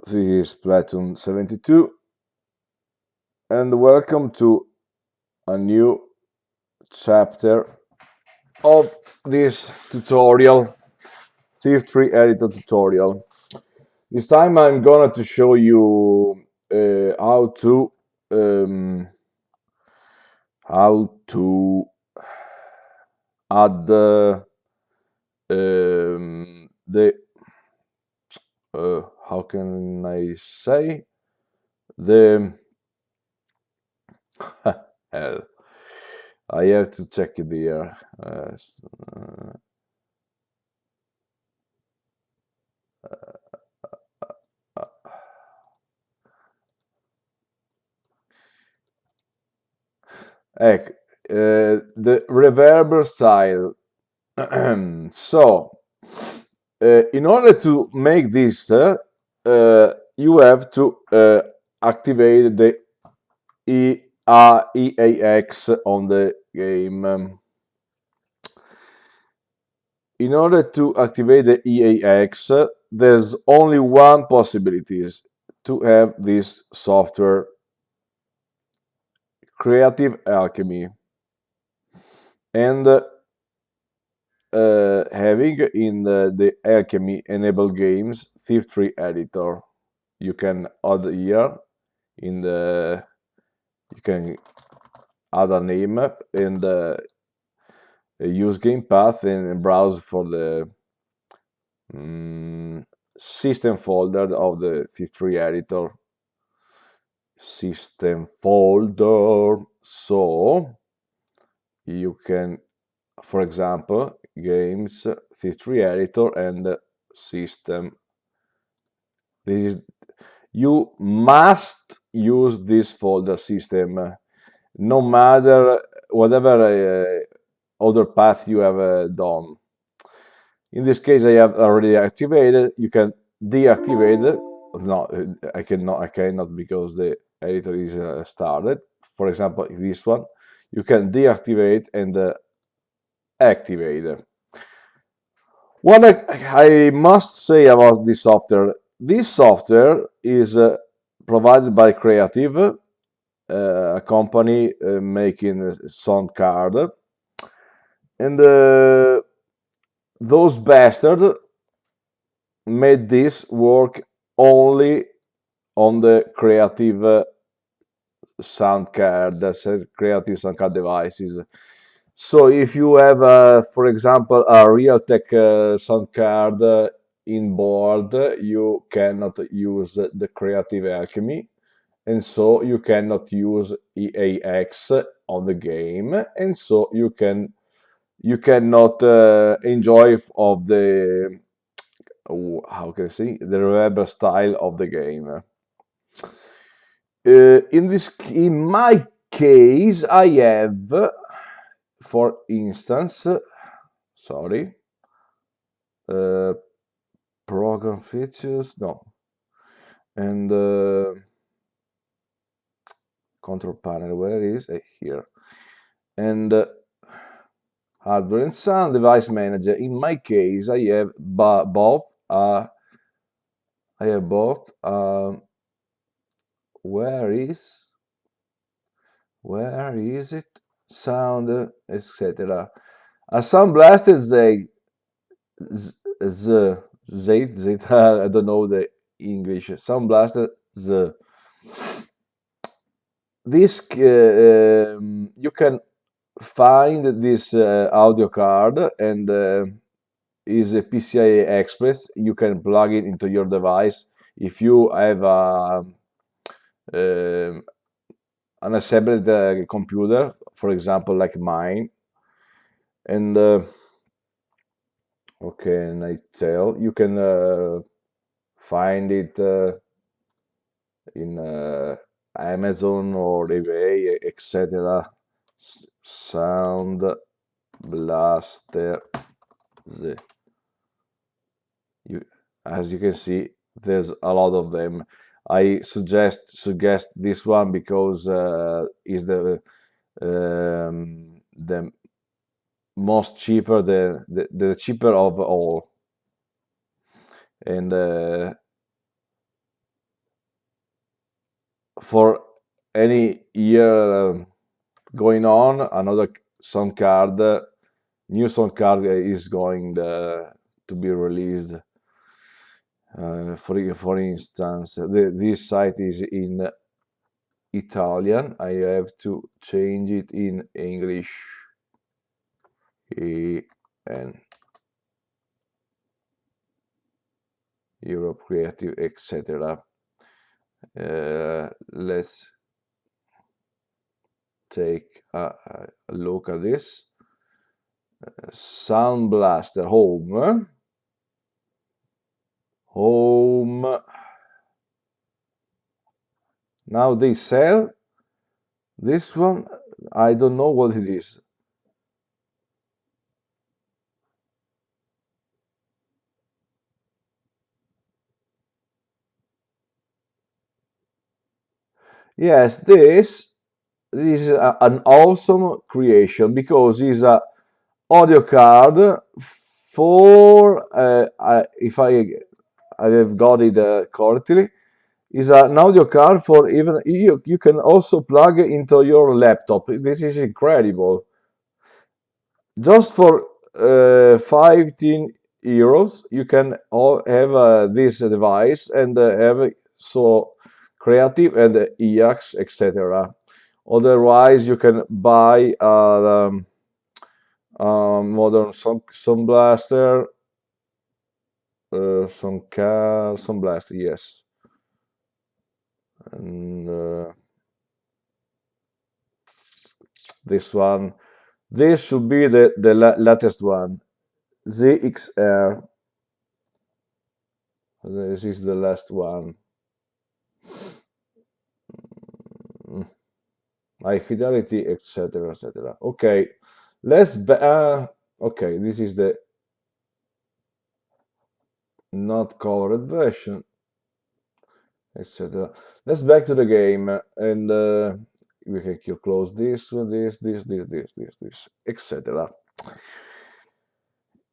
This is Platoon 72 and welcome to a new chapter of this tutorial, THIEF3EDITOR tutorial. This time I'm going to show you how to add the how can I say the hell, I have to check it here. The reverb style. So, in order to make this, you have to activate the EAX on the game. In order to activate the EAX, there's only one possibility to have this software, Creative Alchemy, and having in the Alchemy enabled games THIEF3EDITOR. You can add here in the you can add a name and use game path and browse for the system folder of the THIEF3EDITOR system folder. So you can, for example, games, THIEF3EDITOR and system. You must use this folder system, no matter whatever other path you have done. In this case, I have already activated. You can deactivate it. No, I cannot because the editor is started. For example, this one, you can deactivate and activate. What I must say about this software is provided by Creative, a company making a sound card, and those bastards made this work only on the Creative sound card, Creative sound card devices. So if you have, for example, a Realtek sound card in board, you cannot use the Creative Alchemy, and so you cannot use EAX on the game, and so you cannot enjoy of the how can I say, the reverb style of the game. In my case, I have, for instance, sorry, program features, no, and control panel, where is it? Here, and hardware and sound device manager. In my case, I have both. Where is it? Sound, etc. A Sound Blaster Z, I don't know the English. Sound Blaster Z. This you can find this audio card, and is a PCI Express. You can plug it into your device if you have an assembled computer, for example, like mine. And okay, and I tell you can find it in Amazon or eBay, etc. Sound Blaster Z. As you can see, there's a lot of them. I suggest this one because is the most cheaper, the cheaper of all, and for any year going on, another sound card, new sound card is going to be released. For instance, this site is in Italian. I have to change it in English. And Europe Creative, etc. Let's take a look at this. Sound Blaster Home. Now they sell this one. I don't know what it is. Yes, this is an awesome creation because it's a audio card for if I have got it correctly, is an audio card for even you can also plug it into your laptop. This is incredible. Just for 15 euros you can have this device and have so creative and EX, etc. Otherwise you can buy modern Sound Blaster, Sound Blaster, yes, and this one, this should be the latest one, ZXR. This is the last one. High fidelity, etc., etc. Okay, let's okay, this is the not covered version, etc. Let's back to the game, and we can close this, etc.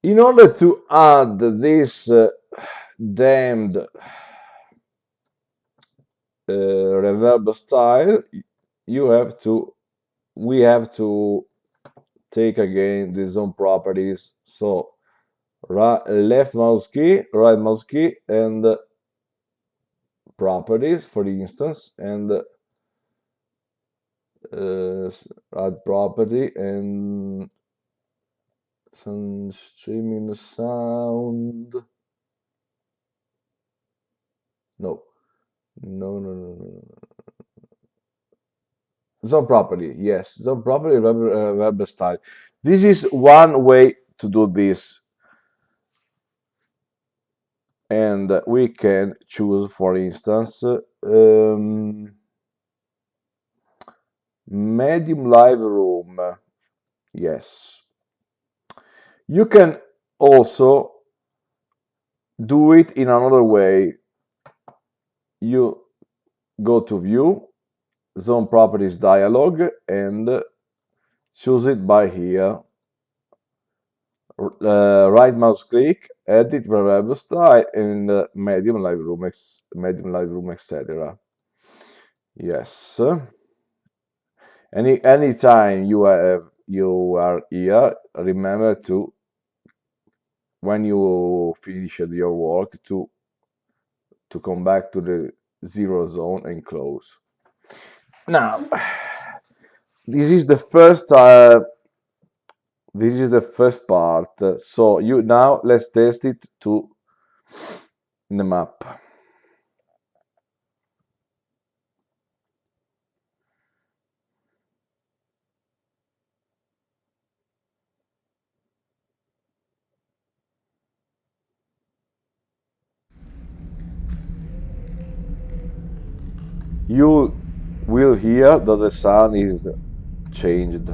In order to add this damned reverb style, we have to take again the zone properties. So left mouse key, right mouse key, and properties, for instance, and add property and some streaming sound. No. Zone property, yes, zone property, reverb style. This is one way to do this, and we can choose, for instance, medium live room. Yes, you can also do it in another way. You go to view, zone properties dialog, and choose it by here. Right mouse click, edit reverb style, and medium live room, etc. Yes. Anytime you are here, remember to, when you finish your work, to come back to the 0 zone and close. Now, this is the first part. So now let's test it to the map. You will hear that the sound is changed.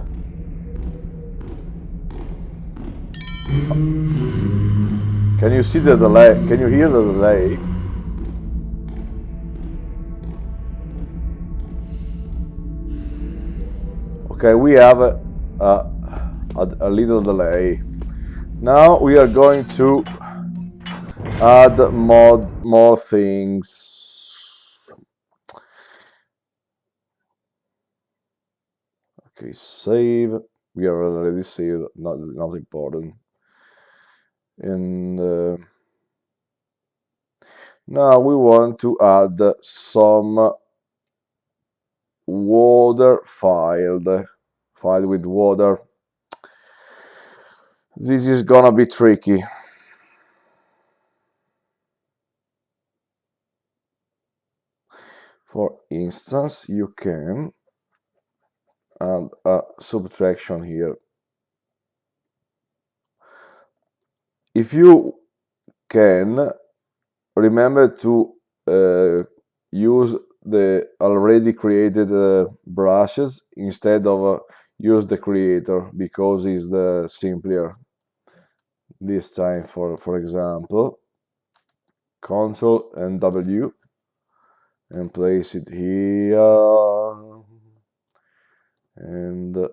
Can you see the delay? Can you hear the delay? Okay, we have a little delay. Now we are going to add more things. Okay, save. We are already saved, not important. And now we want to add some water file with water. This is gonna be tricky. For instance, you can add a subtraction here. If you can, remember to use the already created brushes instead of use the creator, because it's the simpler. This time, for example, Ctrl and W and place it here, and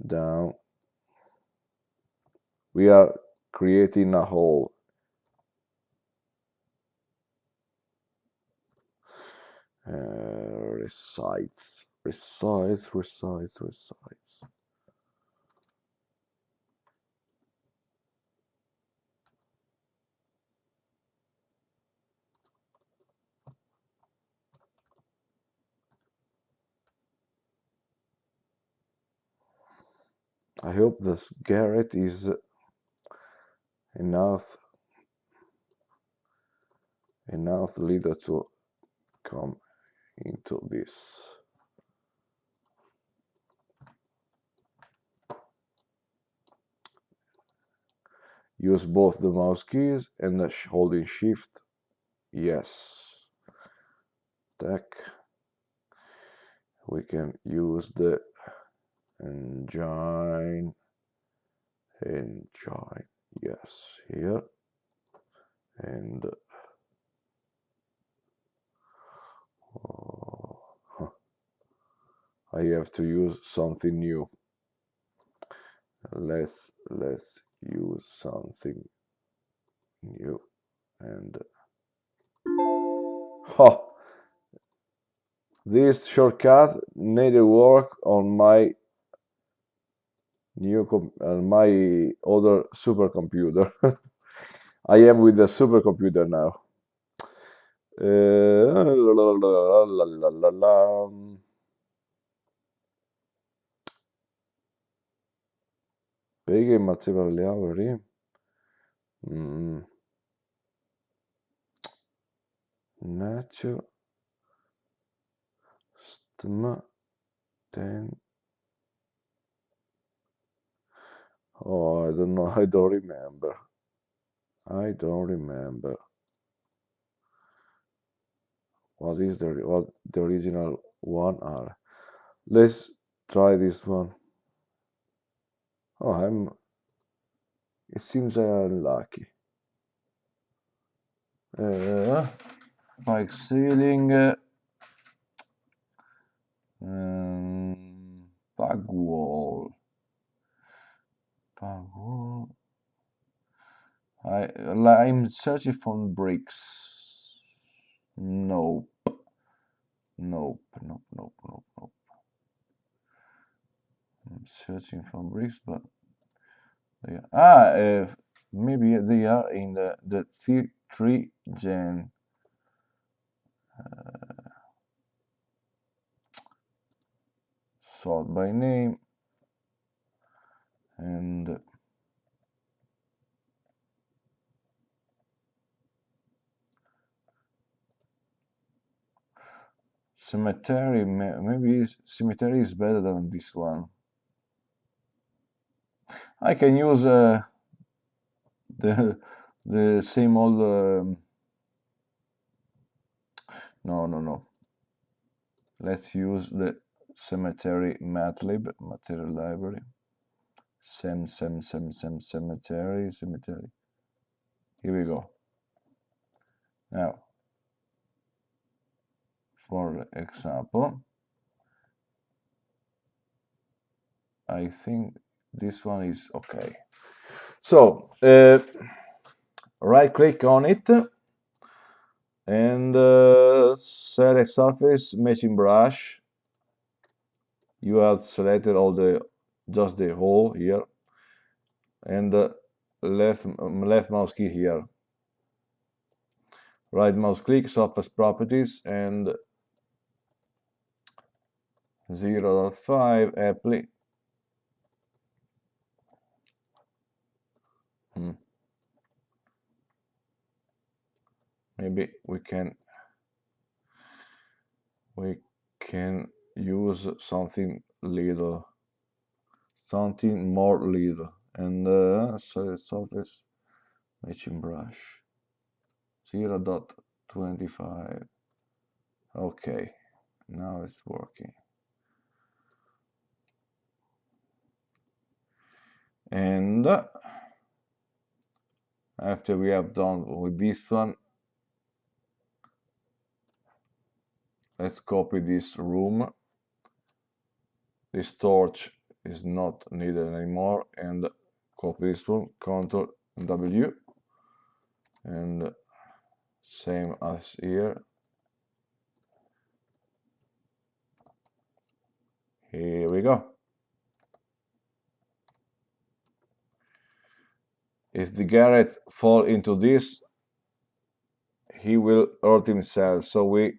down. We are creating a hole. Resides. I hope this Garrett is enough leader to come into this. Use both the mouse keys and holding shift. Yes. Tech. We can use the engine. Yes, here. And I have to use something new. Let's use something new. And this shortcut needed work on my my other supercomputer. I am with the supercomputer now. Big material nature stem 10. Oh, I don't know. I don't remember. What is what the original one are. Let's try this one. Oh, it seems I'm lucky. Like ceiling, back wall. I'm searching for bricks. Nope. I'm searching for bricks, but maybe they are in the THIEF3 gen. Sort by name, and cemetery. Maybe cemetery is better than this one. I can use the same old. No. Let's use the cemetery matlib material library. Cemetery. Here we go. Now, for example, I think this one is okay. So right click on it and select surface matching brush. You have selected just the hole here, and left mouse key here. Right mouse click, surface properties, and 0.5 apply. Maybe we can use something more little, and select surface matching brush 0.25. Okay, now it's working. And after we have done with this one, let's copy this room. This torch is not needed anymore, and copy this one, Ctrl W, and same as here. Here we go. If the Garrett fall into this, he will hurt himself, so we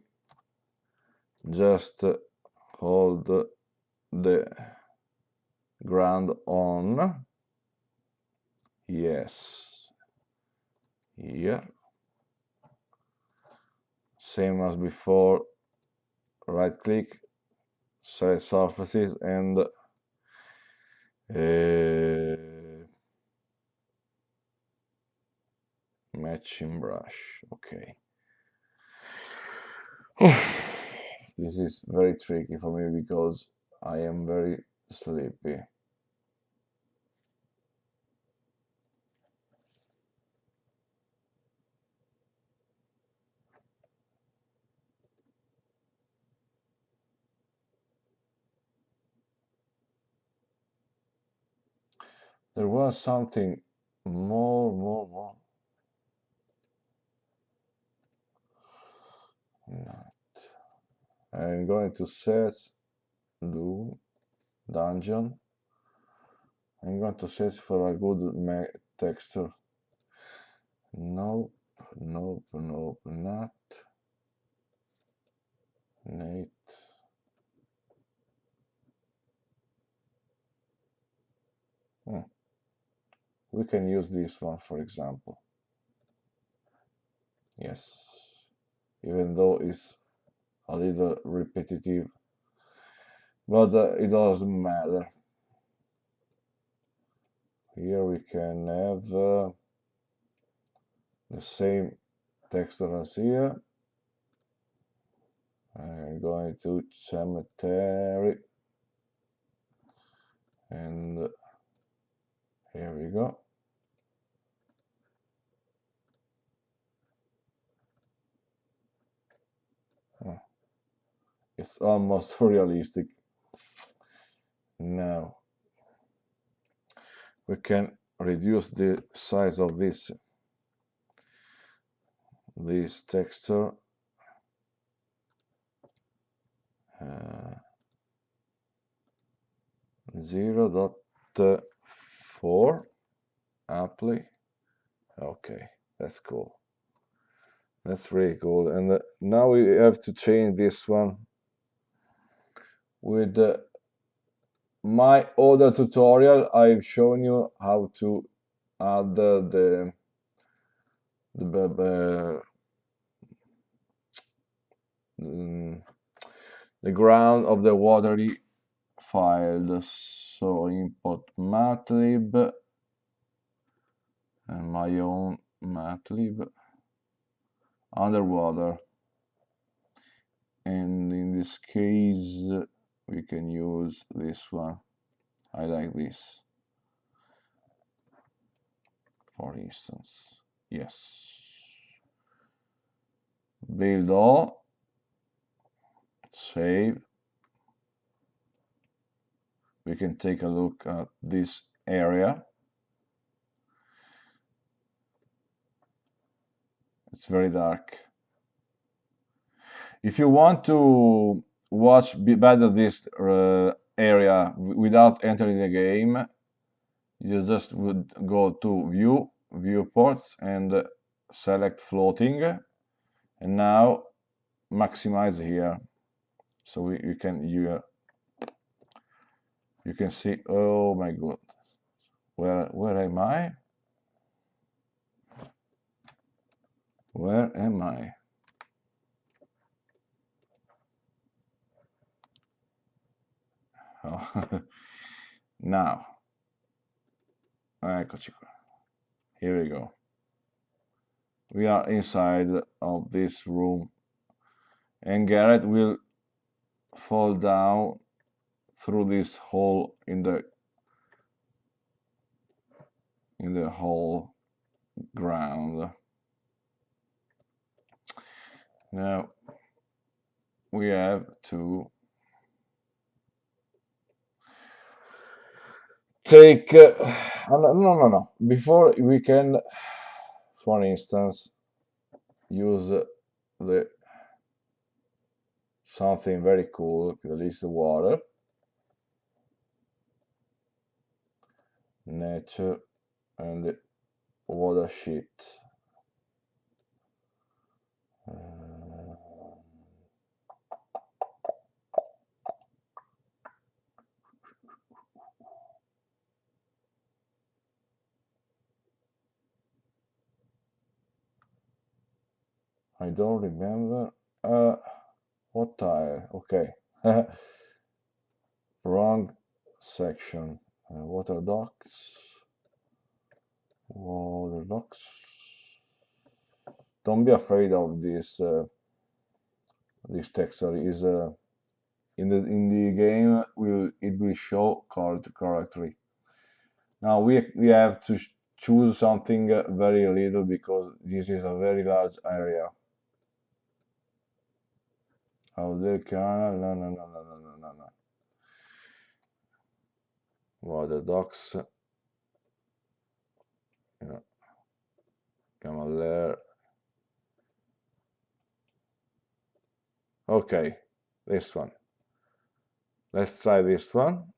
just hold the ground on. Yes. Here. Same as before, right click, select surfaces, and matching brush. Okay. This is very tricky for me because I am very sleepy. There was something more. Not. I'm going to search dungeon. I'm going to search for a good texture. Nope, not Nate. We can use this one, for example. Yes, even though it's a little repetitive, but it doesn't matter. Here we can have the same texture as here. I'm going to cemetery, and here we go. It's almost realistic. Now we can reduce the size of this texture. 0.4 apply. Okay, that's cool. That's really cool. And now we have to change this one with my other tutorial. I've shown you how to add the ground of the watery file. So import matlib and my own matlib underwater, and in this case we can use this one. I like this, for instance. Yes. Build all, save. We can take a look at this area. It's very dark. If you want to watch better this area without entering the game, you just would go to View, Viewports, and select Floating, and now maximize here, so you can see. Oh my god, where am I? Where am I? Oh. Now, eccoci qua. Here we go. We are inside of this room, and Garrett will fall down through this hole in the whole ground. Now we have to take no. Before we can, for instance, use the something very cool, at least the water, nature, and the water sheet. I don't remember. What tire? Okay. Wrong section. Water docks. Water docks. Don't be afraid of this. This texture is in the game. It will show correctly. Now we have to choose something very little, because this is a very large area. Oh, the canal, no. Water docks. Yeah. Come on there. Okay, this one. Let's try this one.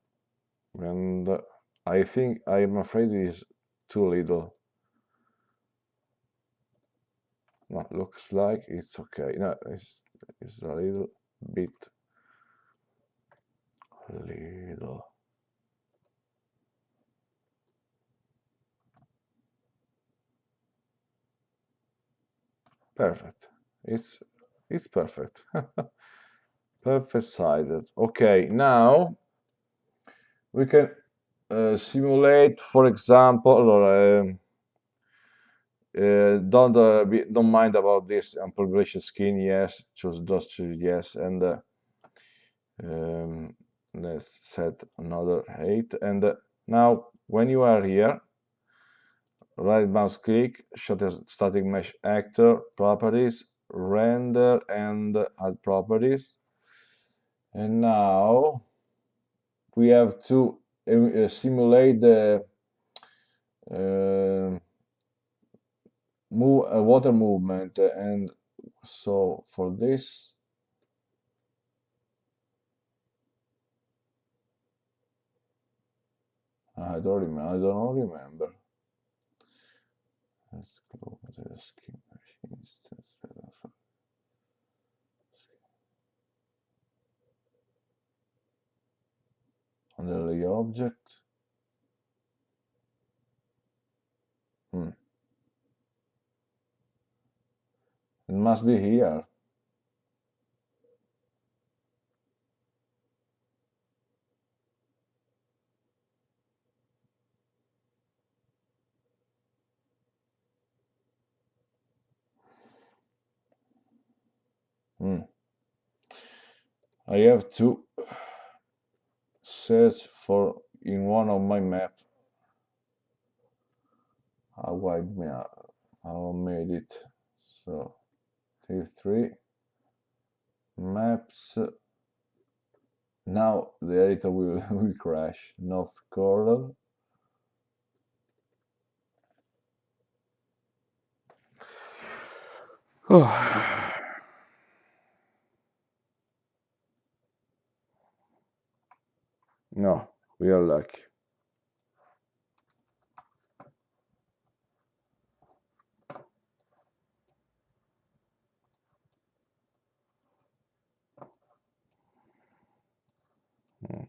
And I'm afraid it is too little. No, looks like it's okay. No, it's a little bit little. Perfect. It's perfect. Perfect sized. Okay, now we can simulate, for example, don't mind about this unpublished skin. Yes, just choose yes, and let's set another 8. And now when you are here, right mouse click, static mesh actor, properties, render, and add properties. And now we have to simulate the water movement, and so for this, I don't remember. Let's go to the skin instance. Under the object. It must be here. I have to search for in one of my maps. How I made it. So THIEF3 maps. Now the editor will crash. North Coral. No, we are lucky. Hmm.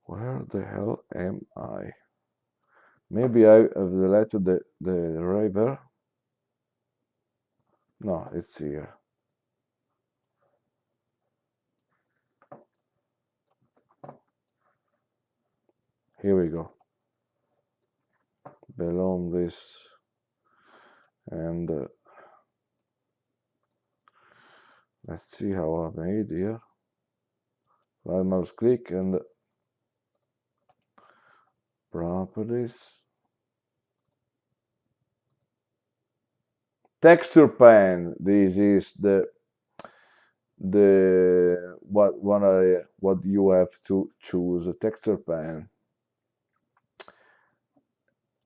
Where the hell am I? Maybe I have deleted the Reverb. No, it's here. Here we go. Below this, and let's see how I made here. Right mouse click and properties. Texture pane. This is the what you have to choose. A texture pane.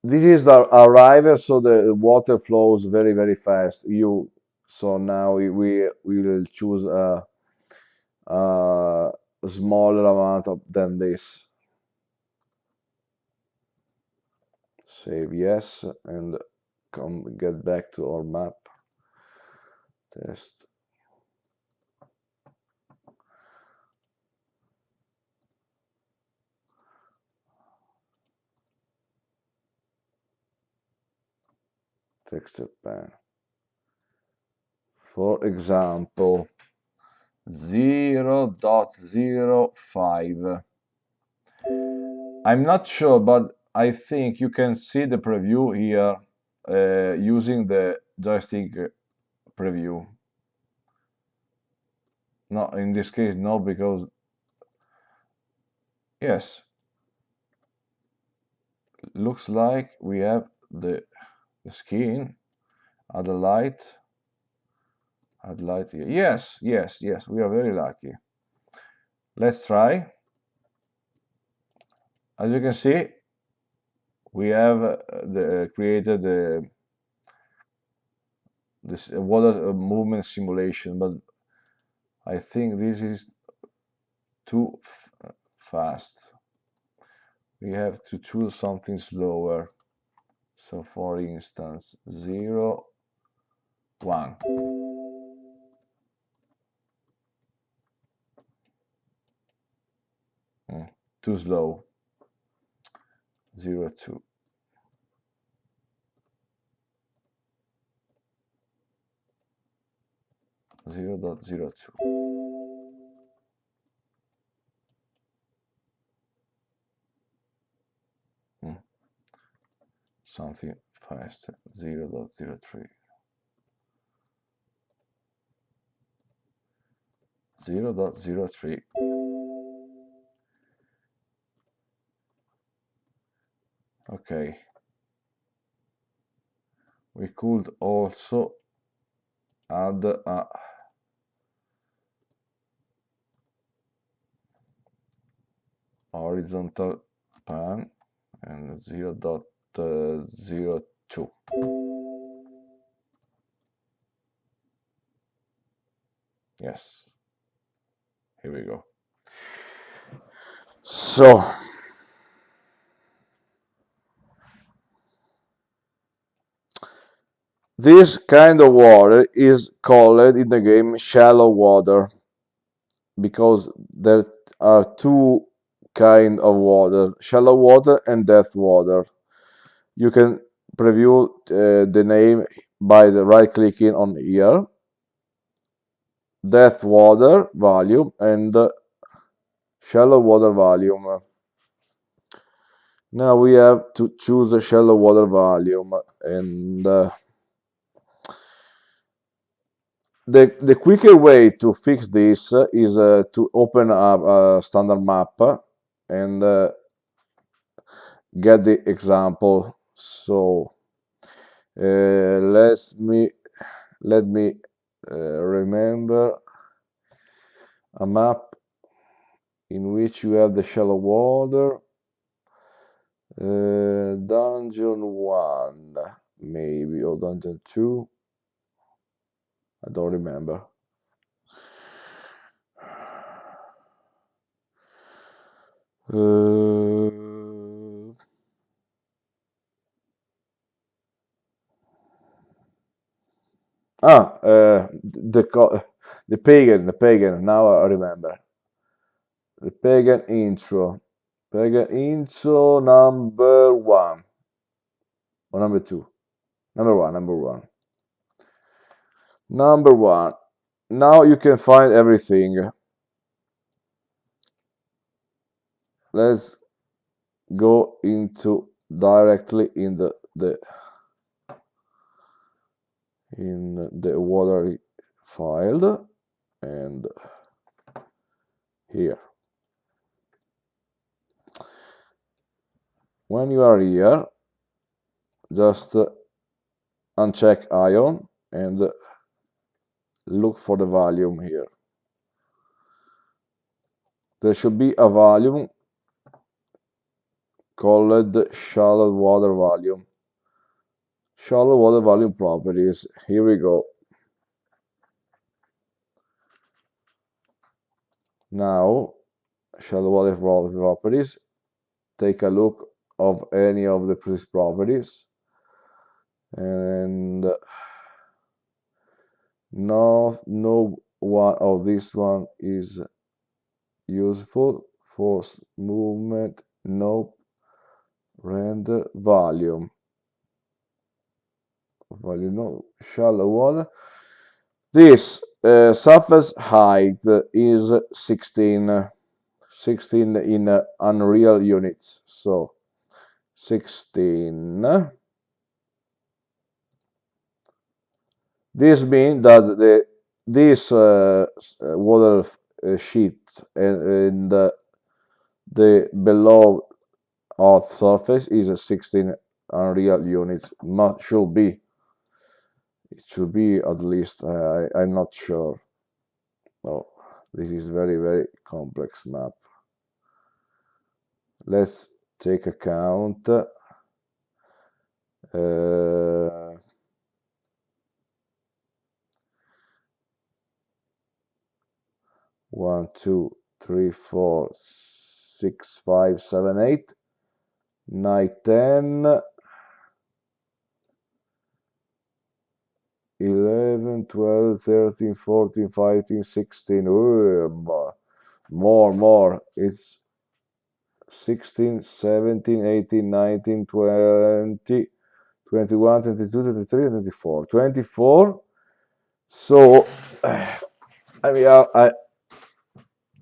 This is the arrival, so the water flows very fast. So now we will choose a smaller amount than this. Save yes, and get back to our map. Test. Texture pane. For example, 0.05. I'm not sure, but I think you can see the preview here using the joystick preview. No, in this case, no, because yes, looks like we have the skin, add a light, here. Yes, we are very lucky. Let's try. As you can see, we have created this water movement simulation, but I think this is too fast. We have to choose something slower. So for instance, 0, 1. Too slow. 0, 2. 0.02. Something faster. 0.03. 0.03. Okay. We could also add a horizontal pan and 0.02. Yes. Here we go. So this kind of water is called in the game shallow water, because there are two kind of water: shallow water and depth water. You can preview the name by the right clicking on here, depth water volume and shallow water volume. Now we have to choose the shallow water volume, and the quicker way to fix this is to open up a standard map and get the example. So let me remember a map in which you have the shallow water. Dungeon 1 maybe, or dungeon 2. I don't remember. The pagan. Now I remember. The pagan intro. Pagan intro number 1 or number 2. Number 1. Number 1. Now you can find everything. Let's go into directly in the water file and here. When you are here, just uncheck ion and look for the volume here. There should be a volume called shallow water volume. Shallow water volume properties. Here we go. Now, shallow water properties. Take a look of any of the properties, and no one of this one is useful. Force movement, no. Render volume, no. Shallow water. This surface height is 16 in unreal units, so 16. This means that this water sheet and the below Earth surface is 16 unreal units. Should be. It should be at least. I'm not sure. Oh, this is very complex map. Let's take a count. 1, 2, 3, 4, 6, 5, 7, 8, 9, 10, 11, 12, 13, 14, 15, 16. More. It's 16, 17, 18, 19, 20, 21, 22, 23, 24. 24. So, I mean,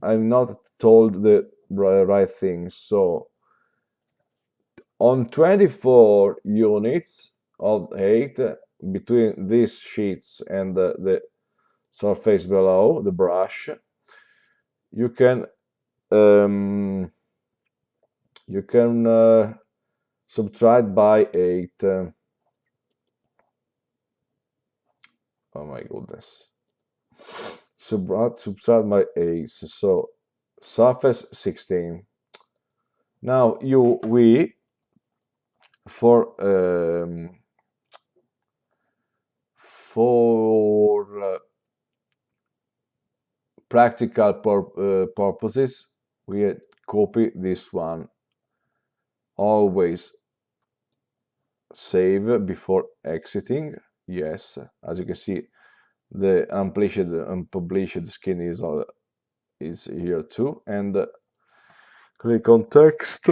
I'm not told the right thing. So, on 24 units of 8, between these sheets and the surface below, the brush, you can subtract by 8. Oh my goodness. Subtract by 8. So surface 16. Now for practical purposes, we copy this one. Always save before exiting. Yes, as you can see, the unpublished skin is here too, and click on text.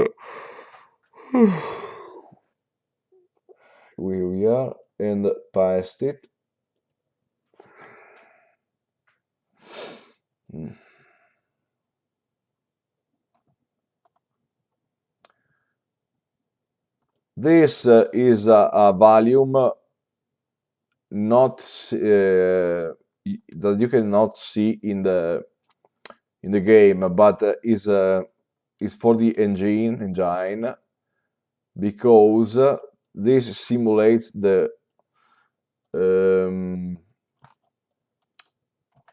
Here we are, and paste it. This is a volume not that you cannot see in the game, but is for the engine because this simulates the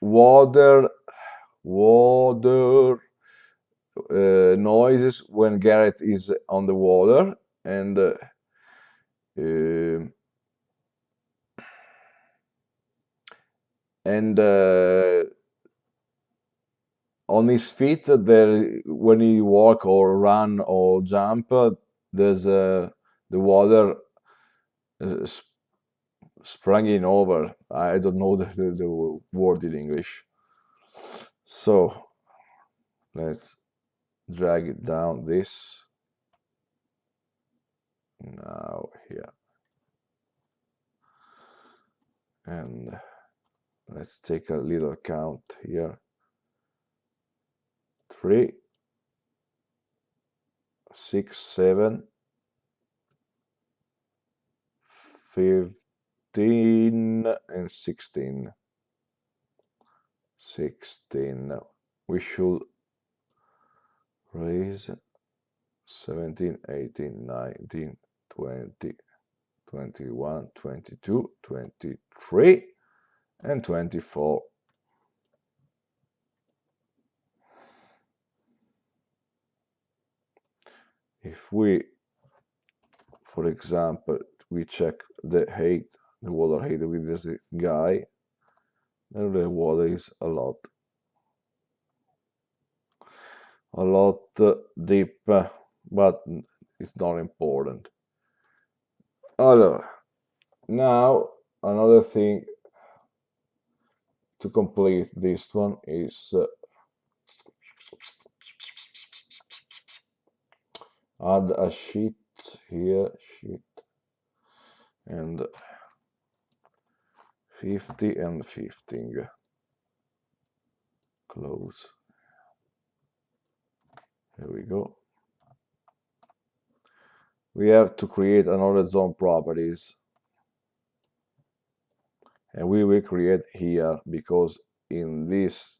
water noises when Garrett is on the water, and and on his feet, there, when he walk or run or jump, there's the water spranging over. I don't know the word in English. So let's drag it down this. Now here. And let's take a little count here. 3, 6, 7, 15, and 16. 16. We should raise 17, 18, 19, 20, 21, 22, 23, and 24. If we, for example, we check the height, the water height with this guy, then the water is a lot deep, but it's not important. Now another thing to complete this one is add a sheet here, and 50 and 15. Close. Here we go. We have to create another zone properties, and we will create here because in this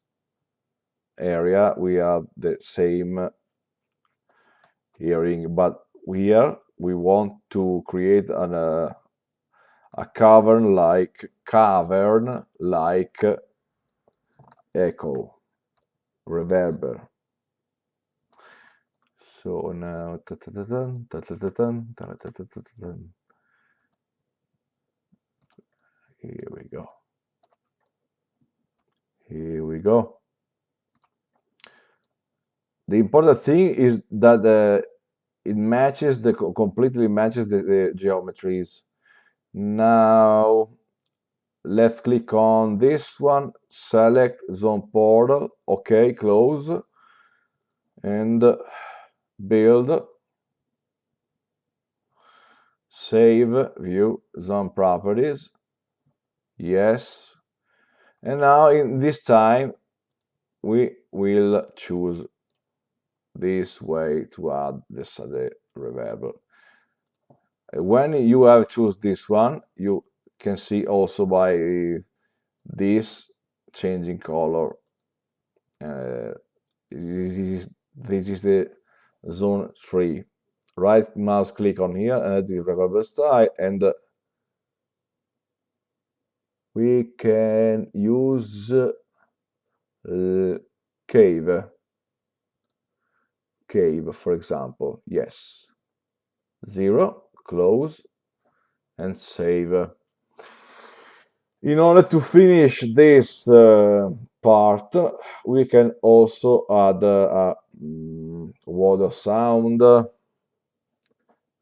area we have the same hearing, but here we want to create a cavern like echo reverber. So now here we go. Here we go. The important thing is that it matches completely matches the geometries. Now left click on this one, select zone portal, okay, close, and build, save, view, zone properties, yes. And now in this time we will choose this way to add the reverb. When you have choose this one, you can see also by this changing color. This is the zone 3. Right mouse click on here and add the reverb style, and we can use cave, for example. Yes, 0, close, and save. In order to finish this part, we can also add a water sound.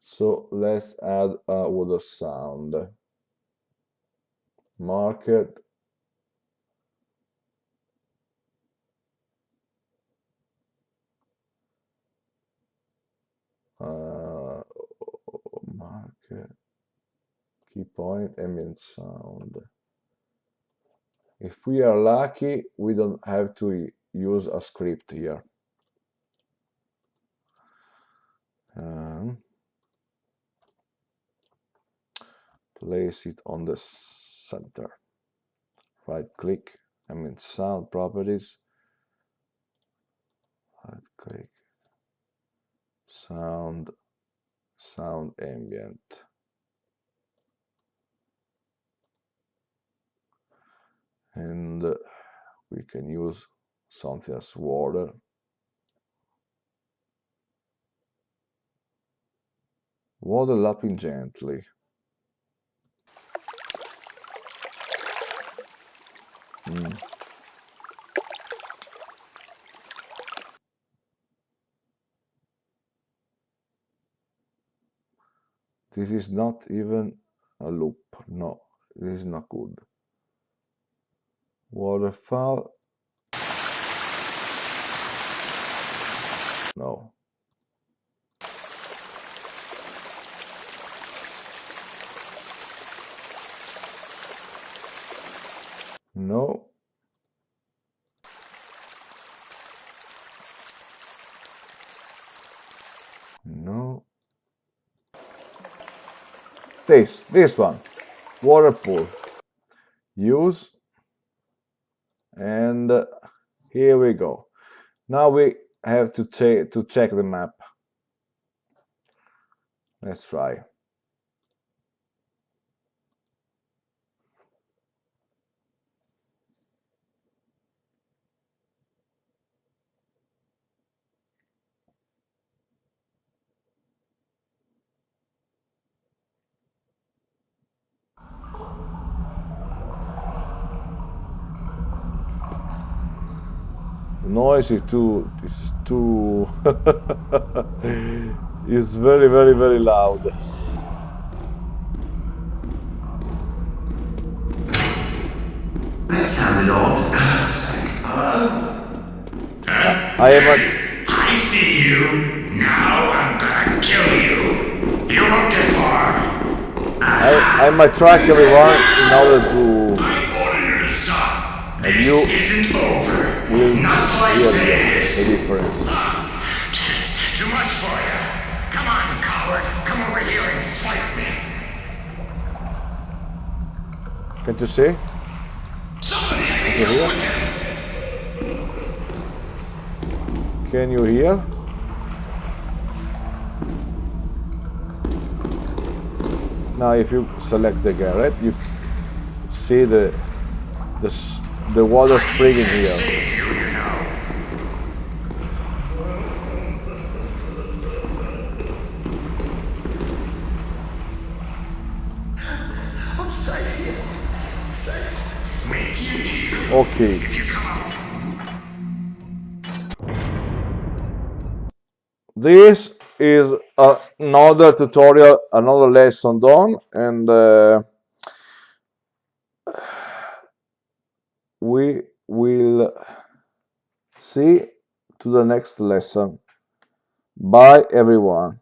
So let's add a water sound. Market. Market. Key point, ambient sound. If we are lucky, we don't have to use a script here. Place it on the center. Right click, ambient sound properties. Right click, sound ambient. And we can use something as water. Water lapping gently. This is not even a loop. No, this is not good. Waterfall. No. No. No. This one. Waterpool. Use. And here we go. Now we have to check the map. Let's try. The noise is too it's very, very, very loud. That sounded odd. I see you. Now I'm gonna kill you. You won't get far. I might track everyone in order to. I order you to stop. And This you isn't over. will Not till I hear say it is. the difference. Too much for you. Come on, coward. Come over here and fight me. Can't you see? Somebody Can you hear? with him. Can you hear? Now, if you select the garret, you see the water springing here. Save you, you know. I'm safe. Safe. Make you do. Okay. If you come out. This is another tutorial, another lesson done, and we will see to the next lesson. Bye, everyone.